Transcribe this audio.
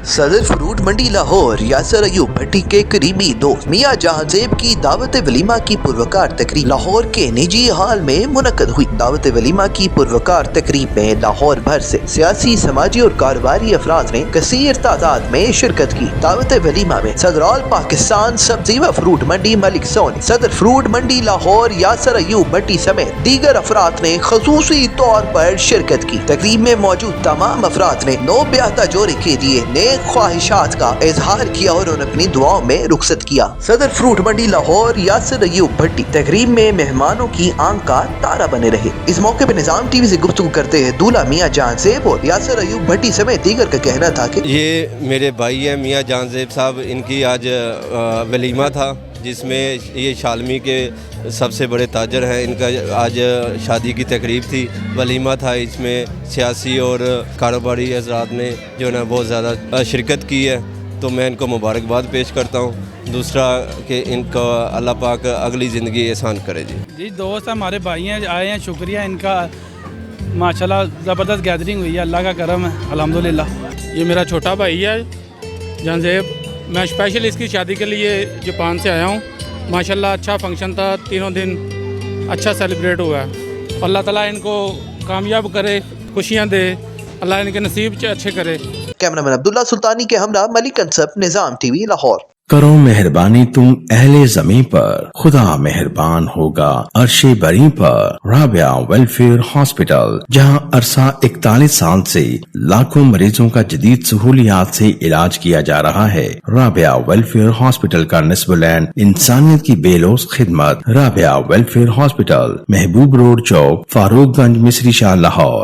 सदर फ्रूट मंडी लाहौर यासर अयूब भट्टी के करीबी दोस्त मियां जहांजेब की दावत वलीमा की पुरवकार तकरीब लाहौर के निजी हाल में मुनक्कद हुई। दावत वलीमा की पुरवकार तकरीब में लाहौर भर से सियासी, समाजी और कारोबारी अफराद ने कसीर तादाद में शिरकत की। दावत वलीमा में सदर ऑल पाकिस्तान सब्जी व फ्रूट मंडी मलिक सोनी, सदर फ्रूट मंडी लाहौर यासर अयूब भट्टी समेत दीगर अफराद ने खसूसी तौर पर शिरकत की। तकरीब में मौजूद तमाम अफराद ने नौ ब्याहता जोड़े के लिए नेक ख्वाहिशात का इजहार किया और उन्हें अपनी दुआओं में रुखसत किया। सदर फ्रूट मंडी लाहौर यासर अयूब भट्टी तकरीब में मेहमानों की आंख का तारा बने रहे। इस मौके पर निजाम टीवी से गुफ्तगू करते हैं दूल्हा मियां जहांजेब और यासर अयूब भट्टी समेत दीगर का कहना था कि ये मेरे भाई हैं मियां जहांजेब साहब, इनकी आज वलीमा था जिसमें ये शालमी के सबसे बड़े ताजर हैं। इनका आज शादी की तकरीब थी, वलीमा था। इसमें सियासी और कारोबारी हज़रात ने जो है बहुत ज़्यादा शिरकत की है, तो मैं इनको मुबारकबाद पेश करता हूँ। दूसरा कि इनको अल्लाह पाक अगली ज़िंदगी आसान करे। जी दोस्त हमारे भाई हैं, आए हैं, शुक्रिया इनका। माशाल्लाह ज़बरदस्त गैदरिंग हुई है, अल्लाह का करम है, अल्हम्दुलिल्लाह। ये मेरा छोटा भाई है जहांजेब, मैं स्पेशल इसकी शादी के लिए जापान से आया हूँ। माशाल्लाह अच्छा फंक्शन था, तीनों दिन अच्छा सेलिब्रेट हुआ है। अल्लाह ताला इनको कामयाब करे, खुशियाँ दे, अल्लाह इनके नसीब अच्छे करे। कैमरामैन अब्दुल्ला सुल्तानी के हमरा मलिक अंसब, निजाम टीवी लाहौर। करो मेहरबानी तुम अहले ज़मीं पर, खुदा मेहरबान होगा अर्शे बरी पर। राबिया वेलफेयर हॉस्पिटल, जहां अरसा 41 साल से लाखों मरीजों का जदीद सहूलियात से इलाज किया जा रहा है। राबिया वेलफेयर हॉस्पिटल का निस्बुलैन इंसानियत की बेलोस खिदमत। राबिया वेलफेयर हॉस्पिटल, महबूब रोड चौक, फारूकगंज, मिस्री शाह, लाहौर।